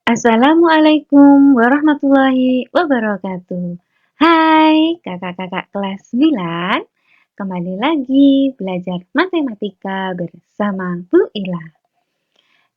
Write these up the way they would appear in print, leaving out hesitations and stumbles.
Assalamualaikum warahmatullahi wabarakatuh. Hai kakak-kakak kelas 9, kembali lagi belajar matematika bersama Bu Ila.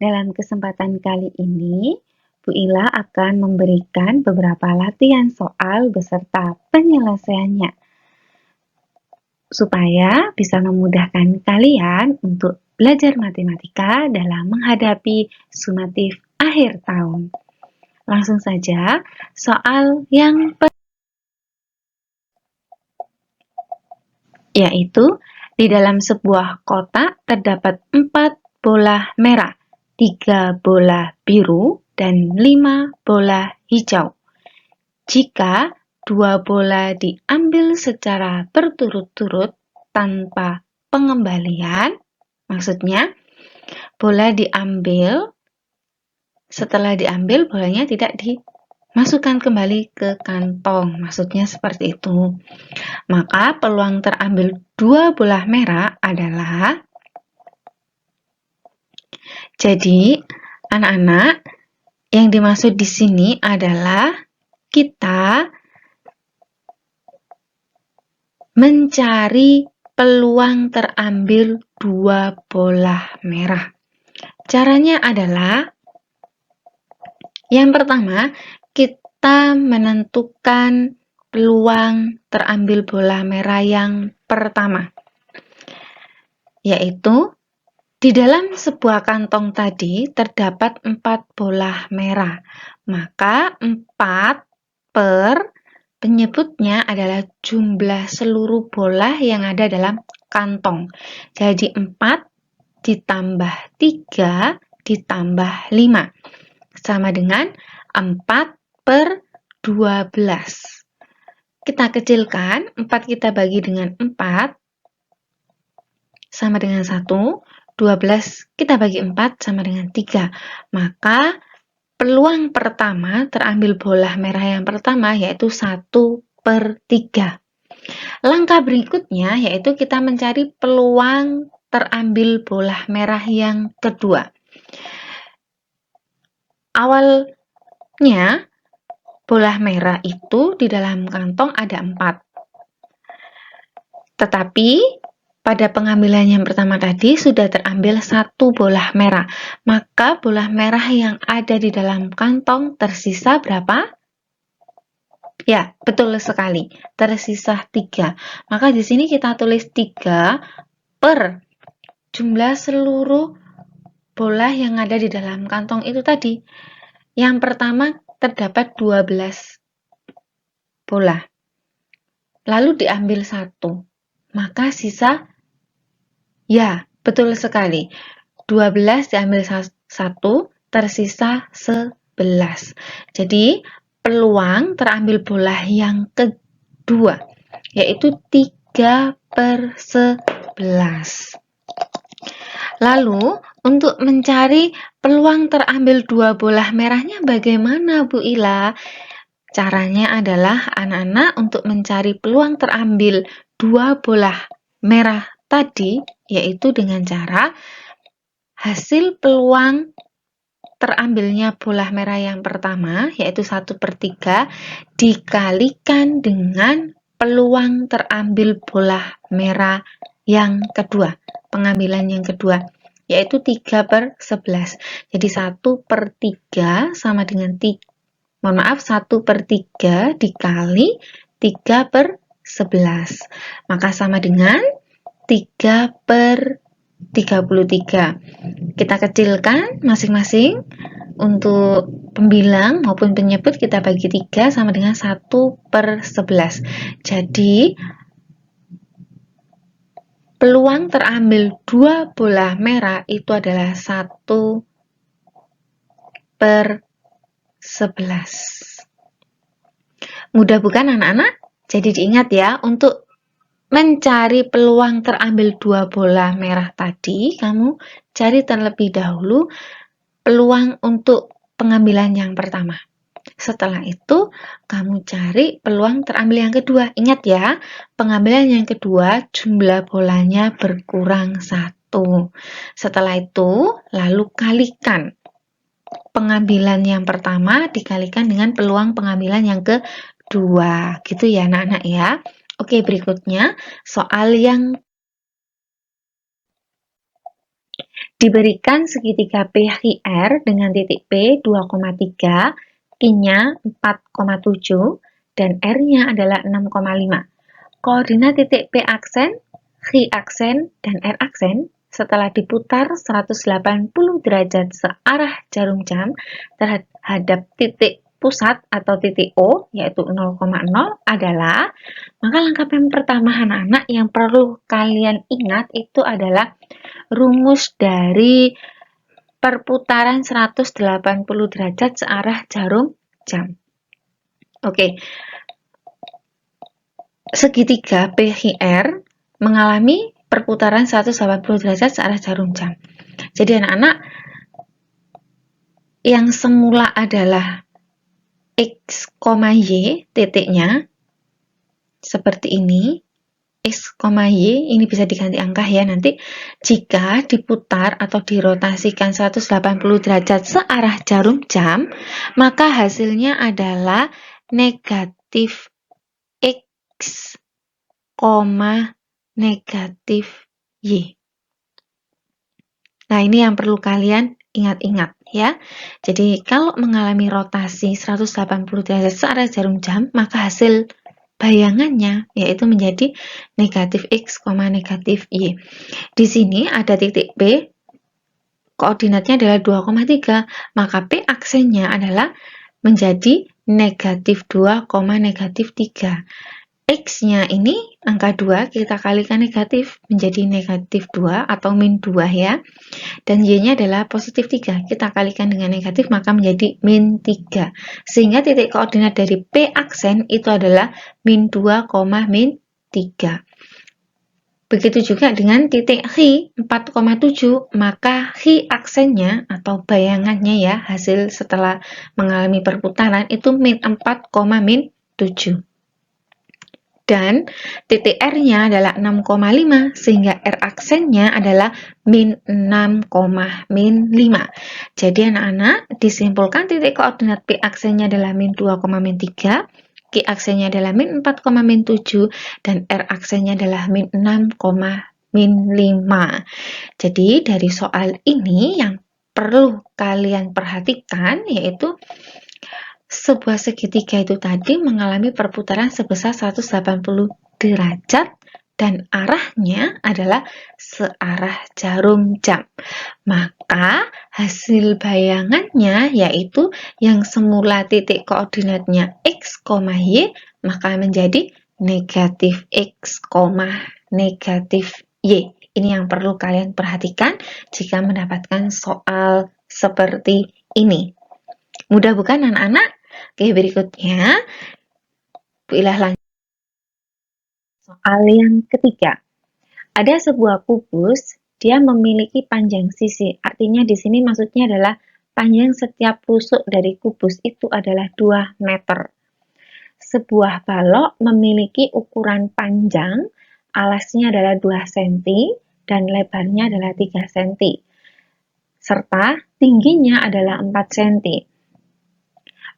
Dalam kesempatan kali ini, Bu Ila akan memberikan beberapa latihan soal beserta penyelesaiannya, supaya bisa memudahkan kalian untuk belajar matematika dalam menghadapi sumatif akhir tahun. Langsung saja, soal yang yaitu di dalam sebuah kotak terdapat 4 bola merah, 3 bola biru, dan 5 bola hijau. Jika 2 bola diambil secara berturut-turut tanpa pengembalian, maksudnya bola diambil, setelah diambil bolanya tidak dimasukkan kembali ke kantong, maksudnya seperti itu. Maka peluang terambil 2 bola merah adalah, jadi anak-anak, yang dimaksud di sini adalah kita mencari peluang terambil 2 bola merah. Caranya adalah, yang pertama, kita menentukan peluang terambil bola merah yang pertama, yaitu di dalam sebuah kantong tadi terdapat 4 bola merah, maka 4 per penyebutnya adalah jumlah seluruh bola yang ada dalam kantong. Jadi 4 ditambah 3 ditambah 5 sama dengan 4 per 12. Kita kecilkan, 4 kita bagi dengan 4 sama dengan 1, 12 kita bagi 4 sama dengan 3. Maka peluang pertama terambil bola merah yang pertama yaitu 1 per 3. Langkah berikutnya yaitu kita mencari peluang terambil bola merah yang kedua. Awalnya bola merah itu di dalam kantong ada 4. Tetapi pada pengambilan yang pertama tadi sudah terambil 1 bola merah. Maka bola merah yang ada di dalam kantong tersisa berapa? Ya, betul sekali. Tersisa 3. Maka di sini kita tulis 3 per jumlah seluruh bola yang ada di dalam kantong itu tadi. Yang pertama terdapat 12 bola. Lalu diambil 1. Maka sisa, ya, betul sekali. 12 diambil 1, tersisa 11. Jadi, peluang terambil bola yang kedua, yaitu 3 per 11. Lalu, untuk mencari peluang terambil 2 bola merahnya bagaimana, Bu Ila? Caranya adalah anak-anak untuk mencari peluang terambil 2 bola merah tadi, yaitu dengan cara hasil peluang terambilnya bola merah yang pertama, yaitu 1 per 3, dikalikan dengan peluang terambil bola merah yang kedua, pengambilan yang kedua, yaitu 3 per 11. Jadi 1 per 3 sama dengan 1 per 3 dikali 3 per 11. Maka sama dengan 3 per 33. Kita kecilkan masing-masing. Untuk pembilang maupun penyebut kita bagi 3 sama dengan 1 per 11. Jadi, peluang terambil 2 bola merah itu adalah 1 per 11. Mudah bukan anak-anak? Jadi diingat ya, untuk mencari peluang terambil 2 bola merah tadi, kamu cari terlebih dahulu peluang untuk pengambilan yang pertama. Setelah itu, kamu cari peluang terambil yang kedua. Ingat ya, pengambilan yang kedua jumlah bolanya berkurang 1. Setelah itu, lalu kalikan pengambilan yang pertama dikalikan dengan peluang pengambilan yang kedua. Gitu ya anak-anak ya. Oke, berikutnya soal yang diberikan segitiga PQR dengan titik P 2,3, Q-nya 4,7, dan R-nya adalah 6,5. Koordinat titik P aksen, Q aksen, dan R aksen setelah diputar 180 derajat searah jarum jam terhadap titik pusat atau titik O, yaitu 0,0 adalah, maka langkah yang pertama anak-anak yang perlu kalian ingat itu adalah rumus dari perputaran 180 derajat searah jarum jam. Oke. Segitiga PQR mengalami perputaran 180 derajat searah jarum jam. Jadi anak-anak, yang semula adalah X, Y titiknya seperti ini, X, Y ini bisa diganti angka ya nanti. Jika diputar atau dirotasikan 180 derajat searah jarum jam, maka hasilnya adalah negatif X, negatif Y. Nah, ini yang perlu kalian ingat-ingat ya. Jadi, kalau mengalami rotasi 180 derajat searah jarum jam, maka hasil bayangannya yaitu menjadi negatif X, negatif Y. Di sini ada titik P, koordinatnya adalah 2,3, maka P aksennya adalah menjadi negatif 2, negatif 3. X-nya ini angka 2 kita kalikan negatif menjadi negatif 2 atau min 2 ya. Dan Y-nya adalah positif 3. Kita kalikan dengan negatif maka menjadi min 3. Sehingga titik koordinat dari P aksen itu adalah min 2, min 3. Begitu juga dengan titik Q 4,7, maka Q aksennya atau bayangannya ya, hasil setelah mengalami perputaran itu min 4, min 7. Dan titik R-nya adalah 6,5 sehingga R aksennya adalah min 6, min 5. Jadi anak-anak disimpulkan titik koordinat P aksennya adalah min 2, min 3, Q aksennya adalah min 4, min 7, dan R aksennya adalah min 6, min 5. Jadi dari soal ini yang perlu kalian perhatikan yaitu sebuah segitiga itu tadi mengalami perputaran sebesar 180 derajat dan arahnya adalah searah jarum jam. Maka hasil bayangannya yaitu yang semula titik koordinatnya X, Y, maka menjadi negatif X, negatif Y. Ini yang perlu kalian perhatikan jika mendapatkan soal seperti ini. Mudah bukan anak-anak? Oke, berikutnya Bu Ilah lanjut. Soal yang ketiga. Ada sebuah kubus, dia memiliki panjang sisi. Artinya di sini maksudnya adalah panjang setiap rusuk dari kubus itu adalah 2 meter. Sebuah balok memiliki ukuran panjang, alasnya adalah 2 cm dan lebarnya adalah 3 cm. Serta tingginya adalah 4 cm.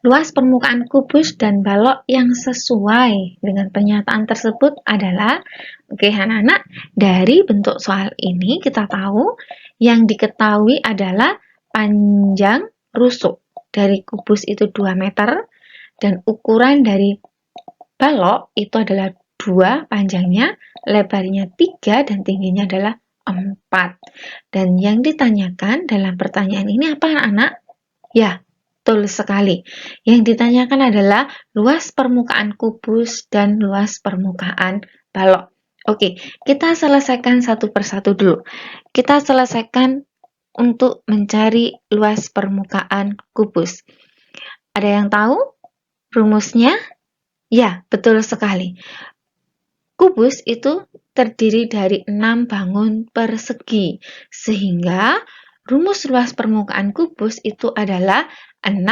Luas permukaan kubus dan balok yang sesuai dengan pernyataan tersebut adalah, oke anak-anak, dari bentuk soal ini kita tahu yang diketahui adalah panjang rusuk dari kubus itu 2 meter dan ukuran dari balok itu adalah 2 panjangnya, lebarnya 3 dan tingginya adalah 4. Dan yang ditanyakan dalam pertanyaan ini apa anak-anak? Ya, betul sekali. Yang ditanyakan adalah luas permukaan kubus dan luas permukaan balok. Oke, kita selesaikan satu persatu dulu. Kita selesaikan untuk mencari luas permukaan kubus. Ada yang tahu rumusnya? Ya, betul sekali. Kubus itu terdiri dari 6 bangun persegi, sehingga rumus luas permukaan kubus itu adalah 6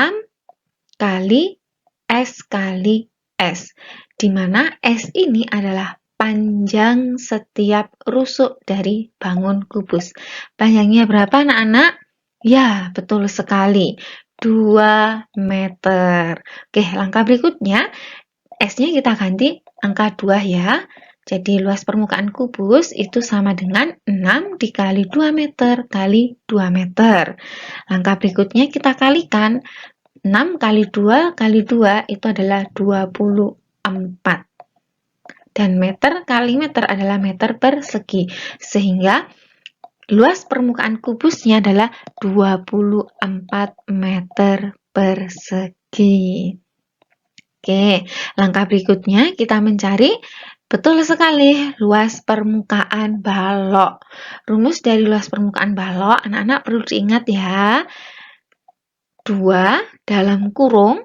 kali S kali S, di mana S ini adalah panjang setiap rusuk dari bangun kubus. Panjangnya berapa anak-anak? Ya, betul sekali. 2 meter. Oke, langkah berikutnya, S-nya kita ganti angka 2 ya. Jadi luas permukaan kubus itu sama dengan 6 dikali 2 meter kali 2 meter. Langkah berikutnya kita kalikan. 6 kali 2 kali 2 itu adalah 24. Dan meter kali meter adalah meter persegi. Sehingga luas permukaan kubusnya adalah 24 meter persegi. Oke, langkah berikutnya kita mencari betul sekali luas permukaan balok. Rumus dari luas permukaan balok, anak-anak perlu diingat ya. 2 dalam kurung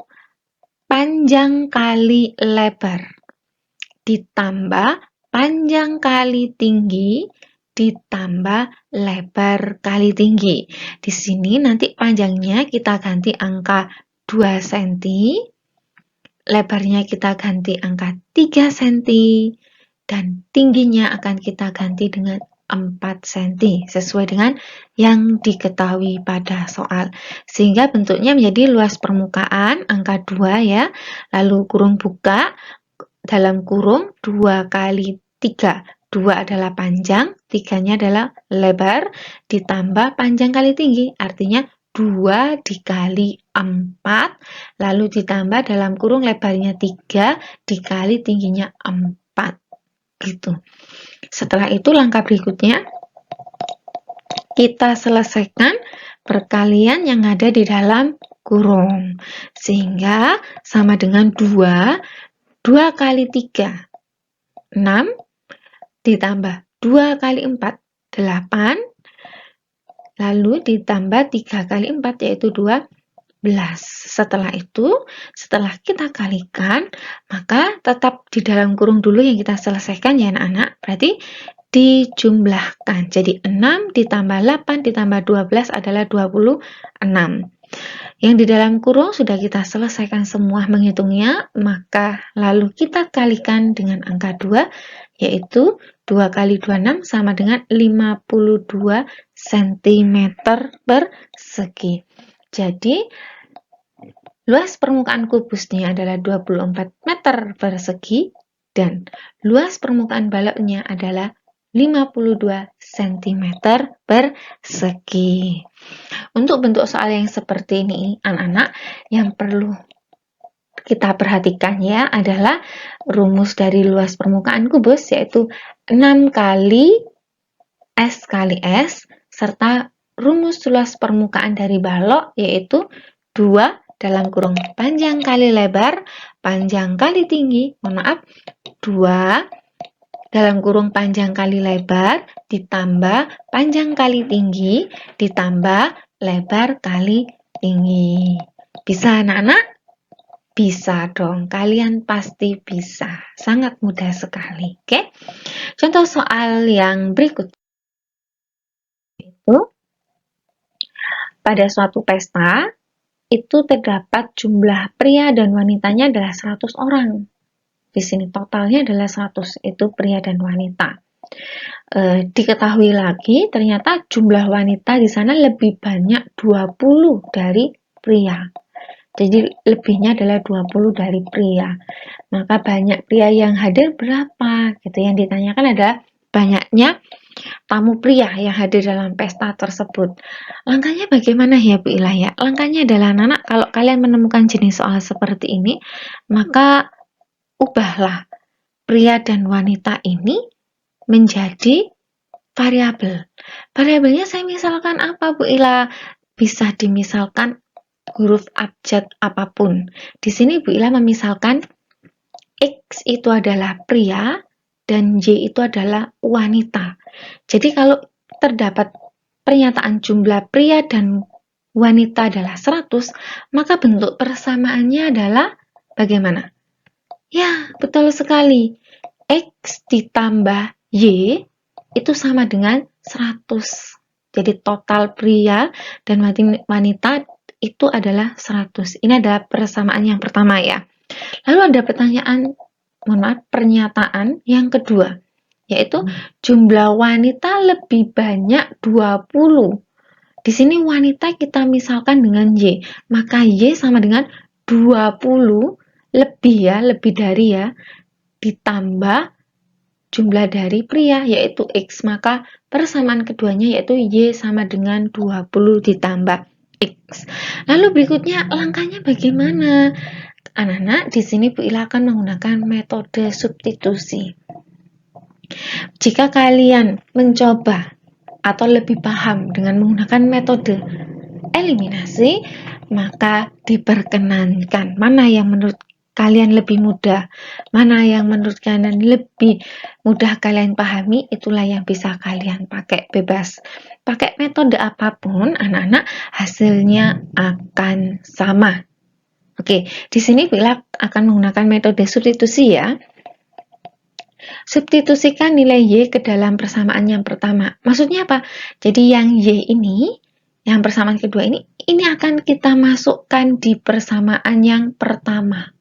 panjang kali lebar ditambah panjang kali tinggi ditambah lebar kali tinggi. Di sini nanti panjangnya kita ganti angka 2 cm, lebarnya kita ganti angka 3 cm, dan tingginya akan kita ganti dengan 4 cm, sesuai dengan yang diketahui pada soal. Sehingga bentuknya menjadi luas permukaan angka 2 ya, lalu kurung buka, dalam kurung 2 kali 3. 2 adalah panjang, 3-nya adalah lebar, ditambah panjang kali tinggi, artinya 2 dikali 4, lalu ditambah dalam kurung lebarnya 3 dikali tingginya 4. Gitu. Setelah itu langkah berikutnya, kita selesaikan perkalian yang ada di dalam kurung. Sehingga sama dengan 2 kali 3, 6, ditambah 2 kali 4, 8, lalu ditambah 3 kali 4, yaitu 12. Setelah itu, setelah kita kalikan, maka tetap di dalam kurung dulu yang kita selesaikan ya anak-anak, berarti dijumlahkan. Jadi 6 ditambah 8 ditambah 12 adalah 26. Yang di dalam kurung sudah kita selesaikan semua menghitungnya, maka lalu kita kalikan dengan angka 2, yaitu 2 kali 26 sama dengan 52 cm persegi. Jadi, luas permukaan kubusnya adalah 24 meter persegi dan luas permukaan baloknya adalah 52 cm persegi. Untuk bentuk soal yang seperti ini, anak-anak, yang perlu kita perhatikan ya adalah rumus dari luas permukaan kubus, yaitu 6 kali S kali S, serta rumus luas permukaan dari balok, yaitu 2 dalam kurung panjang kali lebar, panjang kali tinggi, 2 dalam kurung panjang kali lebar, ditambah panjang kali tinggi, ditambah lebar kali tinggi. Bisa anak-anak? Bisa dong, kalian pasti bisa. Sangat mudah sekali, oke? Contoh soal yang berikut. Itu, pada suatu pesta, itu terdapat jumlah pria dan wanitanya adalah 100 orang. Di sini totalnya adalah 100, itu pria dan wanita. Diketahui lagi, ternyata jumlah wanita di sana lebih banyak 20 dari pria. Jadi lebihnya adalah 20 dari pria. Maka banyak pria yang hadir berapa? Gitu. Yang ditanyakan adalah banyaknya tamu pria yang hadir dalam pesta tersebut. Langkahnya bagaimana ya Bu Ila ya? Langkahnya adalah anak, kalau kalian menemukan jenis soal seperti ini, maka ubahlah pria dan wanita ini menjadi variabel. Variabelnya saya misalkan apa Bu Ila? Bisa dimisalkan huruf abjad apapun. Di sini Bu Ila memisalkan X itu adalah pria dan Y itu adalah wanita. Jadi kalau terdapat pernyataan jumlah pria dan wanita adalah 100, maka bentuk persamaannya adalah bagaimana? Ya, betul sekali. X ditambah Y itu sama dengan 100. Jadi total pria dan wanita itu adalah 100. Ini adalah persamaan yang pertama ya. Lalu ada pernyataan yang kedua, yaitu jumlah wanita lebih banyak 20 Di sini wanita kita misalkan dengan Y, maka Y sama dengan 20 lebih ya, lebih dari ya, ditambah jumlah dari pria yaitu X, maka persamaan keduanya yaitu Y sama dengan 20 ditambah X. Lalu berikutnya langkahnya bagaimana? Anak-anak, di sini Bu Ila akan menggunakan metode substitusi. Jika kalian mencoba atau lebih paham dengan menggunakan metode eliminasi, maka diperkenankan mana yang menurut kalian lebih mudah, mana yang menurut kalian lebih mudah kalian pahami, itulah yang bisa kalian pakai bebas. Pakai metode apapun, anak-anak, hasilnya akan sama. Oke, di sini Bila akan menggunakan metode substitusi ya. Substitusikan nilai Y ke dalam persamaan yang pertama. Maksudnya apa? Jadi yang Y ini, yang persamaan kedua ini akan kita masukkan di persamaan yang pertama.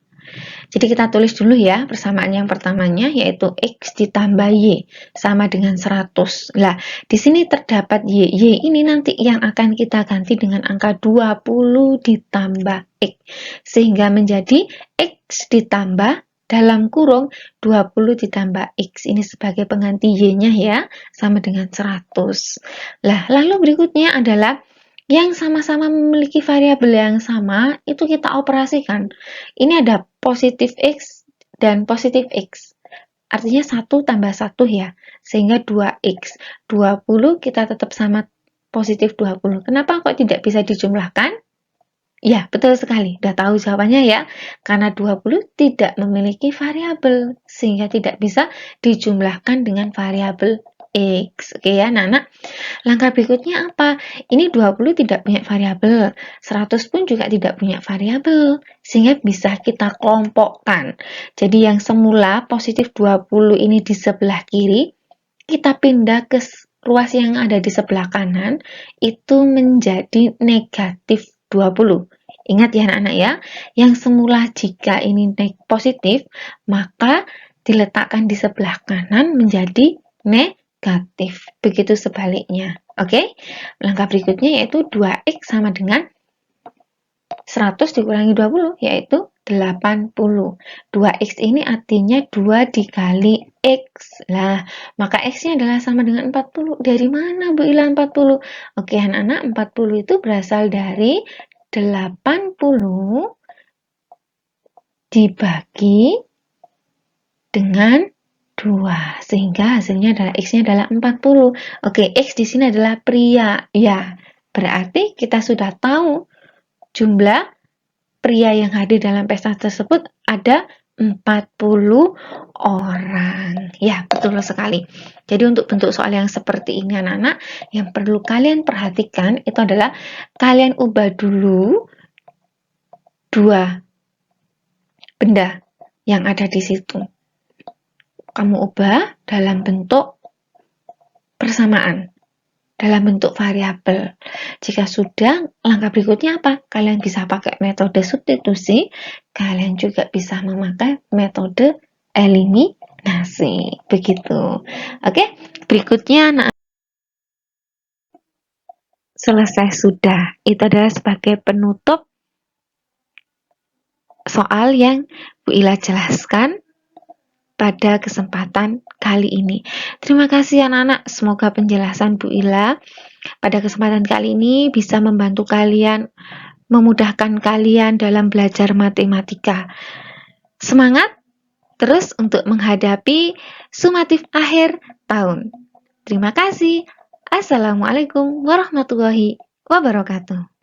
Jadi kita tulis dulu ya persamaan yang pertamanya yaitu X ditambah Y sama dengan 100. Nah, di sini terdapat Y. Y ini nanti yang akan kita ganti dengan angka 20 ditambah X. Sehingga menjadi X ditambah dalam kurung 20 ditambah X. Ini sebagai pengganti Y-nya ya, sama dengan 100. Nah, lalu berikutnya adalah yang sama-sama memiliki variabel yang sama, itu kita operasikan. Ini ada positif X dan positif X. Artinya 1 tambah 1 ya, sehingga 2X. 20 kita tetap sama positif 20. Kenapa kok tidak bisa dijumlahkan? Ya, betul sekali. Udah tahu jawabannya ya. Karena 20 tidak memiliki variabel, sehingga tidak bisa dijumlahkan dengan variabel X. Oke ya, anak-anak. Langkah berikutnya apa? Ini 20 tidak punya variabel, 100 pun juga tidak punya variabel, sehingga bisa kita kelompokkan. Jadi yang semula positif 20 ini di sebelah kiri, kita pindah ke ruas yang ada di sebelah kanan, itu menjadi negatif 20. Ingat ya anak-anak ya, yang semula jika ini positif, maka diletakkan di sebelah kanan menjadi negatif. Begitu sebaliknya. Oke? Langkah berikutnya yaitu 2X sama dengan 100 dikurangi 20, yaitu 80. 2X ini artinya 2 dikali X. Nah, maka X-nya adalah sama dengan 40. Dari mana Bu Ila 40? Oke, anak-anak, 40 itu berasal dari 80 dibagi dengan 2, sehingga hasilnya adalah X-nya adalah 40. Oke, X di sini adalah pria. Ya, berarti kita sudah tahu jumlah pria yang hadir dalam pesta tersebut ada 40 orang. Ya, betul sekali. Jadi untuk bentuk soal yang seperti ini anak-anak, yang perlu kalian perhatikan itu adalah kalian ubah dulu dua benda yang ada di situ. Kamu ubah dalam bentuk persamaan, dalam bentuk variabel. Jika sudah, langkah berikutnya apa? Kalian bisa pakai metode substitusi, kalian juga bisa memakai metode eliminasi. Begitu. Oke, berikutnya anak selesai sudah. Itu adalah sebagai penutup soal yang Bu Ila jelaskan pada kesempatan kali ini. Terima kasih anak-anak, semoga penjelasan Bu Ila pada kesempatan kali ini bisa membantu kalian, memudahkan kalian dalam belajar matematika. Semangat terus untuk menghadapi sumatif akhir tahun. Terima kasih. Assalamualaikum warahmatullahi wabarakatuh.